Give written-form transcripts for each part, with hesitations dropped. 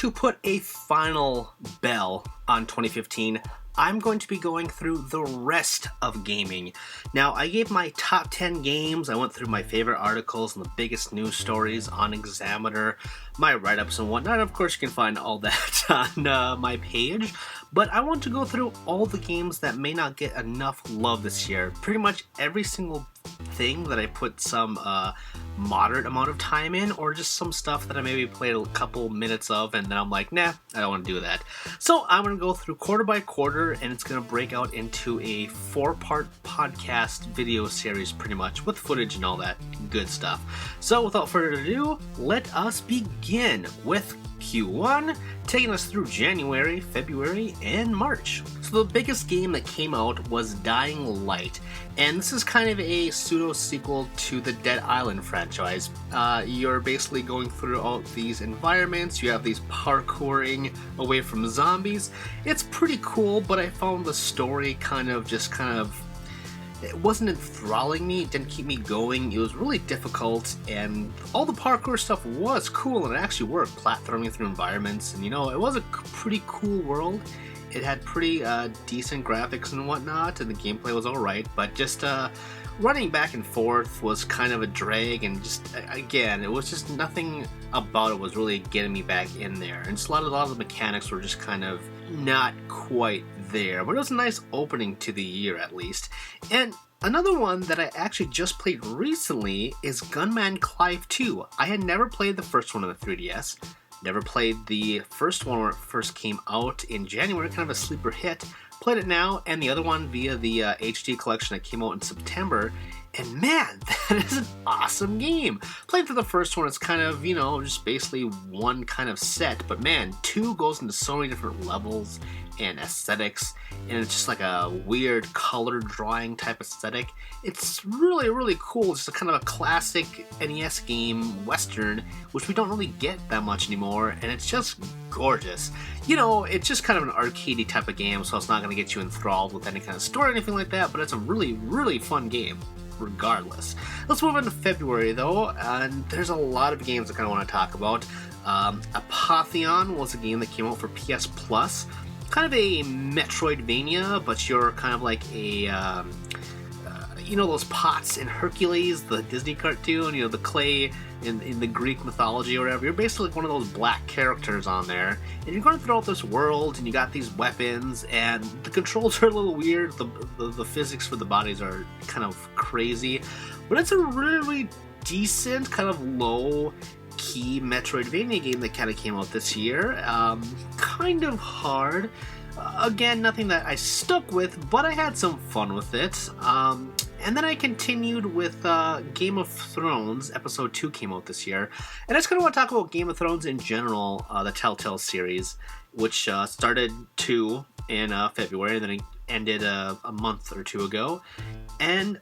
to put a final bell on 2015, I'm going to be going through the rest of gaming. Now, I gave my top 10 games, I went through my favorite articles and the biggest news stories on Examiner, my write-ups and whatnot. Of course, you can find all that on my page, but I want to go through all the games that may not get enough love this year. Pretty much every single thing that I put some moderate amount of time in, or just some stuff that I maybe played a couple minutes of and then I'm like, nah, I don't want to do that. So I'm going to go through quarter by quarter, and it's going to break out into a 4-part podcast video series pretty much, with footage and all that good stuff. So without further ado, let us begin with Q1, taking us through January, February, and March. So the biggest game that came out was Dying Light, and this is kind of a pseudo-sequel to the Dead Island franchise. You're basically going through all these environments, you have these parkouring away from zombies. It's pretty cool, but I found the story it wasn't enthralling me, it didn't keep me going, it was really difficult, and all the parkour stuff was cool and it actually worked, platforming through environments, and it was a pretty cool world. It had pretty decent graphics and whatnot, and the gameplay was alright, but just running back and forth was kind of a drag, and just, again, it was just nothing about it was really getting me back in there, and just a lot of the mechanics were just kind of not quite there, but it was a nice opening to the year at least. And another one that I actually just played recently is Gunman Clive 2. I had never played the first one on the 3DS, never played the first one when it first came out in January, kind of a sleeper hit. Played it now, and the other one via the HD collection that came out in September, and man, that is an awesome game. Playing through the first one, it's kind of, just basically one kind of set, but man, 2 goes into so many different levels and aesthetics, and it's just like a weird color drawing type aesthetic. It's really, really cool. It's just a kind of a classic NES game, Western, which we don't really get that much anymore, and it's just gorgeous. It's just kind of an arcadey type of game, so it's not going to get you enthralled with any kind of story or anything like that, but it's a really, really fun game regardless. Let's move into February though, and there's a lot of games I kind of want to talk about. Apotheon was a game that came out for PS Plus. Kind of a Metroidvania, but you're kind of like a, those pots in Hercules, the Disney cartoon, the clay in the Greek mythology or whatever. You're basically like one of those black characters on there, and you're going throughout this world, and you got these weapons, and the controls are a little weird. The physics for the bodies are kind of crazy, but it's a really decent, kind of low key Metroidvania game that kind of came out this year. Kind of hard. Again, nothing that I stuck with, but I had some fun with it. And then I continued with Game of Thrones. Episode 2 came out this year. And I just kind of want to talk about Game of Thrones in general, the Telltale series, which started 2 in February, and then it ended a month or 2 ago. And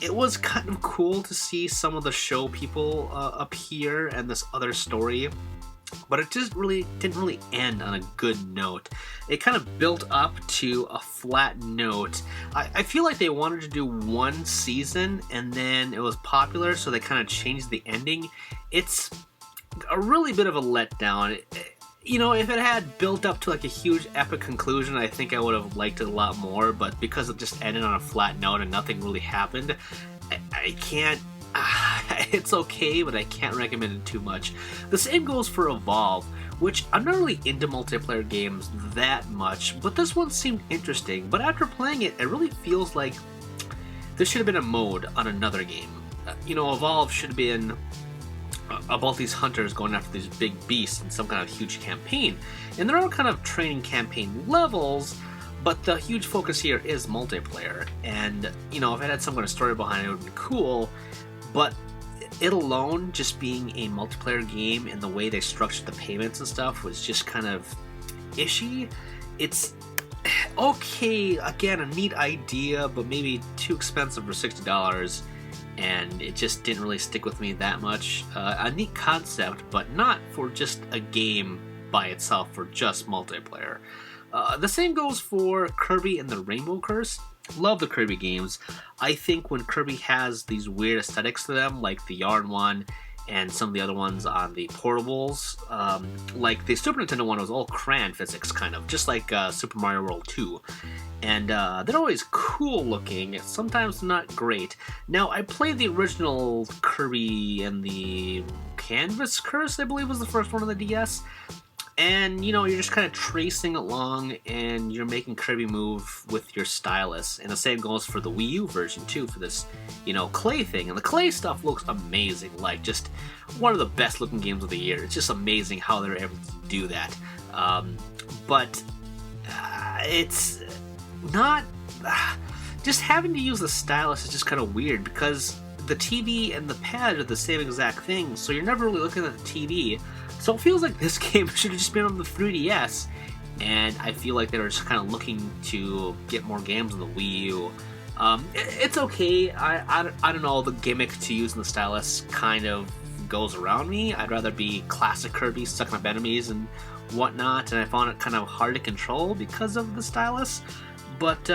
it was kind of cool to see some of the show people appear and this other story, but it just didn't really end on a good note. It kind of built up to a flat note. I feel like they wanted to do one season and then it was popular, so they kind of changed the ending. It's a really bit of a letdown. If it had built up to like a huge epic conclusion, I think I would have liked it a lot more, but because it just ended on a flat note and nothing really happened, I can't, it's okay, but I can't recommend it too much. The same goes for Evolve, which I'm not really into multiplayer games that much, but this one seemed interesting, but after playing it, it really feels like there should have been a mode on another game. Evolve should have been about these hunters going after these big beasts in some kind of huge campaign. And there are kind of training campaign levels, but the huge focus here is multiplayer. And, if it had some kind of story behind it, it would be cool. But it alone, just being a multiplayer game and the way they structured the payments and stuff was just kind of ishy. It's okay, again, a neat idea, but maybe too expensive for $60. And it just didn't really stick with me that much. A neat concept, but not for just a game by itself, for just multiplayer. The same goes for Kirby and the Rainbow Curse. Love the Kirby games. I think when Kirby has these weird aesthetics to them, like the yarn one and some of the other ones on the portables. Like the Super Nintendo one was all crayon physics, kind of, just like Super Mario World 2. And they're always cool looking, sometimes not great. Now, I played the original Kirby and the Canvas Curse, I believe was the first one on the DS. And, you're just kind of tracing along, and you're making Kirby move with your stylus. And the same goes for the Wii U version, too, for this, clay thing. And the clay stuff looks amazing, like, just one of the best looking games of the year. It's just amazing how they're able to do that. But it's not... just having to use the stylus is just kind of weird, because the TV and the pad are the same exact thing, so you're never really looking at the TV. So it feels like this game should have just been on the 3DS, and I feel like they were just kind of looking to get more games on the Wii U. It's okay. I don't know, the gimmick to using the stylus kind of goes around me. I'd rather be classic Kirby, sucking up enemies and whatnot, and I found it kind of hard to control because of the stylus. But,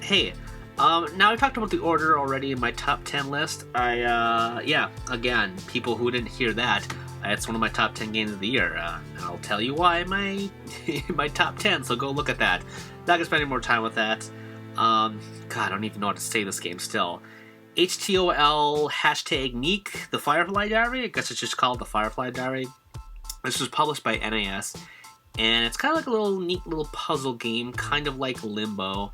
hey, now I talked about the order already in my top 10 list. Again, people who didn't hear that, it's one of my top 10 games of the year. And I'll tell you why my my top 10, so go look at that. Not gonna spend any more time with that. God, I don't even know how to say this game still. HTOL #Neek, the Firefly Diary. I guess it's just called the Firefly Diary. This was published by NAS, and it's kind of like a little neat little puzzle game, kind of like Limbo.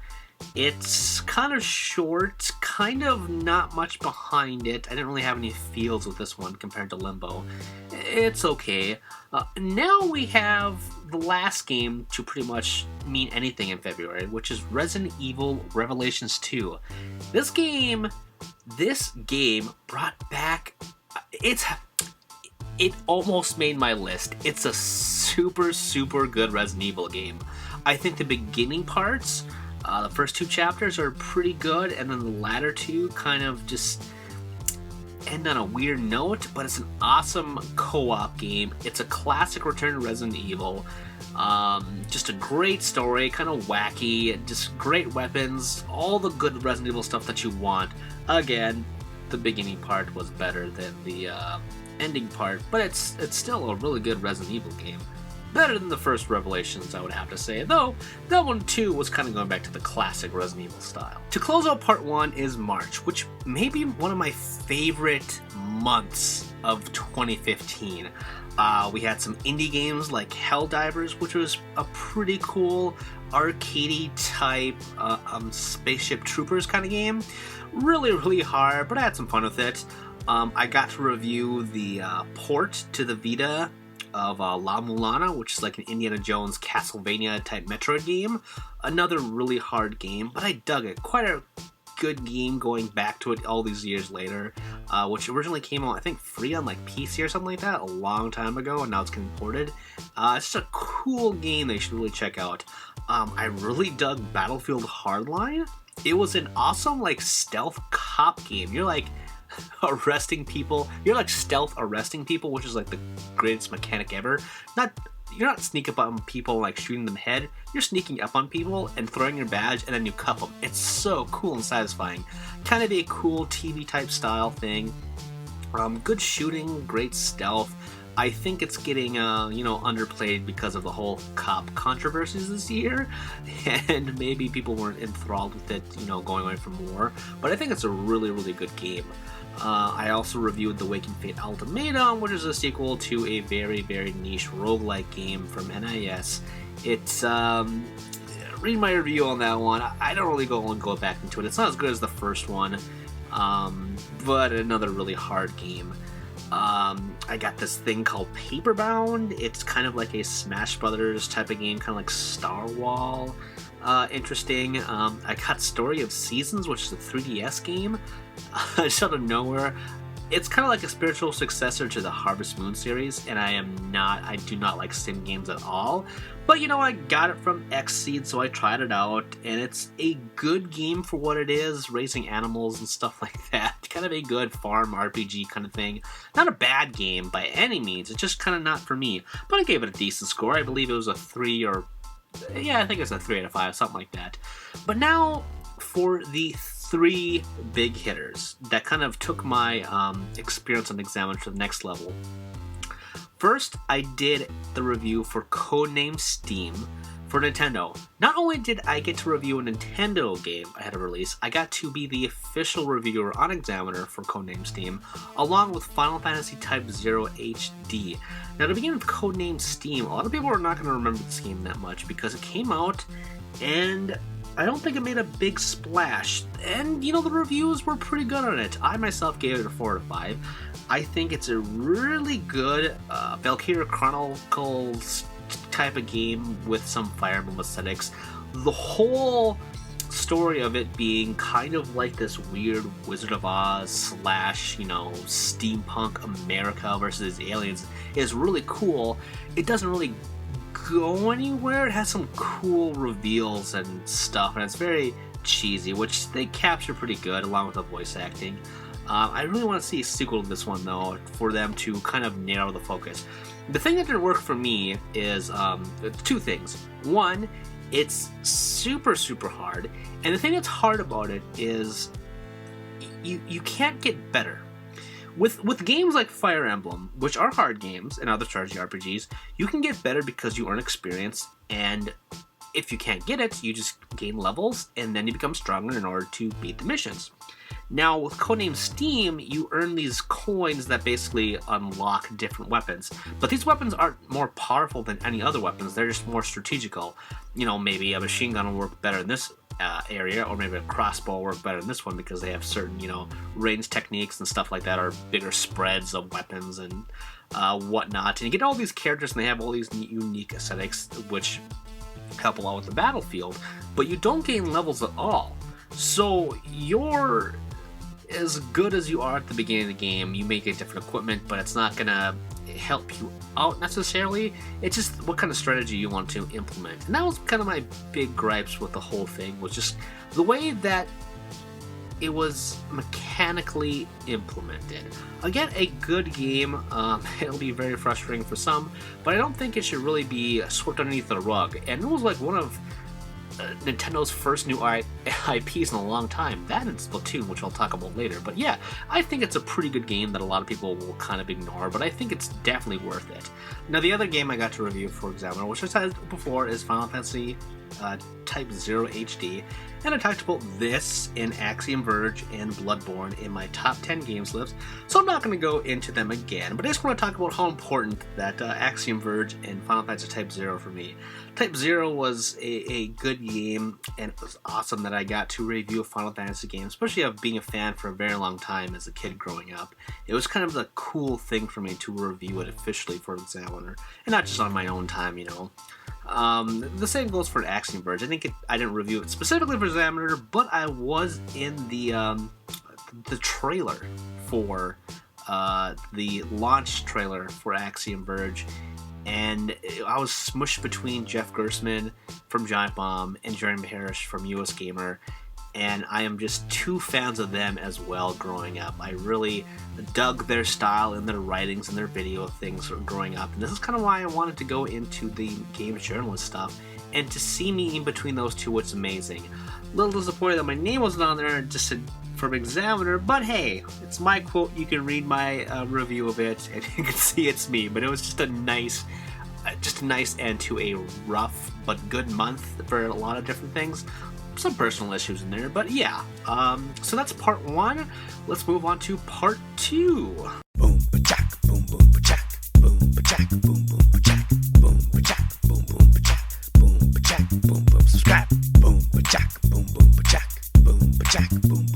It's kind of short, kind of not much behind it. I didn't really have any feels with this one compared to Limbo. It's okay. Now we have the last game to pretty much mean anything in February, which is Resident Evil Revelations 2. This game brought back... It almost made my list. It's a super, super good Resident Evil game. I think the beginning parts... the first 2 chapters are pretty good, and then the latter 2 kind of just end on a weird note, but it's an awesome co-op game. It's a classic Return to Resident Evil. Just a great story, kind of wacky, just great weapons, all the good Resident Evil stuff that you want. Again, the beginning part was better than the ending part, but it's still a really good Resident Evil game. Better than the first Revelations, I would have to say, though that one too was kind of going back to the classic Resident Evil style. To close out part 1 is March, which may be one of my favorite months of 2015. We had some indie games like Helldivers, which was a pretty cool arcadey type spaceship troopers kind of game. Really, really hard, but I had some fun with it. I got to review the port to the Vita of La-Mulana, which is like an Indiana Jones Castlevania type Metroid game. Another really hard game, but I dug it. Quite a good game going back to it all these years later, which originally came out, I think, free on like PC or something like that a long time ago, and now it's getting ported. It's just a cool game that you should really check out. I really dug Battlefield Hardline. It was an awesome like stealth cop game. You're like arresting people. You're like stealth arresting people, which is like the greatest mechanic ever. You're not sneaking up on people and like shooting them head. You're sneaking up on people and throwing your badge, and then you cuff them. It's so cool and satisfying. Kind of a cool TV type style thing. Good shooting, great stealth. I think it's getting underplayed because of the whole cop controversies this year, and maybe people weren't enthralled with it, going away from war. But I think it's a really, really good game. I also reviewed the Awakened Fate Ultimatum, which is a sequel to a very, very niche roguelike game from NIS. It's, read my review on that one. I don't really go back into it. It's not as good as the first one, but another really hard game. I got this thing called Paperbound. It's kind of like a Smash Brothers type of game, kind of like Star Wall. Interesting. I got Story of Seasons, which is a 3DS game. Just out of nowhere. It's kind of like a spiritual successor to the Harvest Moon series, and I do not like sim games at all. But I got it from Xseed, so I tried it out, and it's a good game for what it is, raising animals and stuff like that. Kind of a good farm RPG kind of thing. Not a bad game by any means, it's just kind of not for me. But I gave it a decent score. I believe it was a 3 or... yeah, I think it's a 3 out of 5, something like that. But now for the three big hitters that kind of took my experience on Examiner to the next level. First, I did the review for Code Name S.T.E.A.M for Nintendo. Not only did I get to review a Nintendo game ahead of release, I got to be the official reviewer on Examiner for Code Name S.T.E.A.M, along with Final Fantasy Type 0 HD. Now, to begin with Code Name S.T.E.A.M, a lot of people are not going to remember this game that much because it came out and I don't think it made a big splash. And, you know, the reviews were pretty good on it. I myself gave it a 4 out of 5. I think it's a really good Valkyria Chronicles type of game with some Fire Emblem aesthetics. The whole story of it being kind of like this weird Wizard of Oz / steampunk America versus aliens is really cool. It doesn't really go anywhere. It has some cool reveals and stuff, and it's very cheesy, which they capture pretty good along with the voice acting. I really want to see a sequel to this one, though, for them to kind of narrow the focus. The thing that didn't work for me is two things. One, it's super, super hard. And the thing that's hard about it is you can't get better. With games like Fire Emblem, which are hard games, and other strategy RPGs, you can get better because you earn experience, and if you can't get it, you just gain levels, and then you become stronger in order to beat the missions. Now, with Code Name S.T.E.A.M, you earn these coins that basically unlock different weapons. But these weapons aren't more powerful than any other weapons, they're just more strategical. You know, maybe a machine gun will work better in this area, or maybe a crossbow will work better in this one because they have certain, range techniques and stuff like that, or bigger spreads of weapons and whatnot. And you get all these characters and they have all these unique aesthetics, which help a lot with the battlefield, but you don't gain levels at all. So you're as good as you are at the beginning of the game. You may get different equipment, but it's not gonna help you out necessarily. It's just what kind of strategy you want to implement. And that was kind of my big gripes with the whole thing, was just the way that it was mechanically implemented. Again, a good game. It'll be very frustrating for some, but I don't think it should really be swept underneath the rug. And it was like one of Nintendo's first new IPs in a long time. That and Splatoon, which I'll talk about later. But yeah, I think it's a pretty good game that a lot of people will kind of ignore, but I think it's definitely worth it. Now, the other game I got to review for Examiner, which I said before, is Final Fantasy Type 0 HD, and I talked about this in Axiom Verge and Bloodborne in my top 10 games list, so I'm not going to go into them again, but I just want to talk about how important that Axiom Verge and Final Fantasy Type 0 for me. Type 0 was a good game, and it was awesome that I got to review a Final Fantasy game, especially of being a fan for a very long time as a kid growing up. It was kind of the cool thing for me to review it officially for Examiner, and not just on my own time, The same goes for Axiom Verge. I think I didn't review it specifically for Examiner, but I was in the trailer for the launch trailer for Axiom Verge, and I was smushed between Jeff Gersman from Giant Bomb and Jeremy Parrish from US Gamer, and I am just two fans of them as well growing up. I really dug their style and their writings and their video things growing up, and this is kind of why I wanted to go into the games journalist stuff, and to see me in between those two was amazing. A little disappointed that my name wasn't on there just from Examiner, but hey, it's my quote. You can read my review of it, and you can see it's me. But it was just a nice end to a rough but good month for a lot of different things. Some personal issues in there, but yeah. So that's part 1. Let's move on to part 2. Boom, ba-jack, boom, boom, ba-jack, boom, ba-jack, boom, boom, ba-jack, boom, ba-jack, boom, boom, ba-jack, boom, ba-jack, boom, boom, subscribe, boom, ba-jack, boom, boom, ba-jack, boom, ba-jack, boom.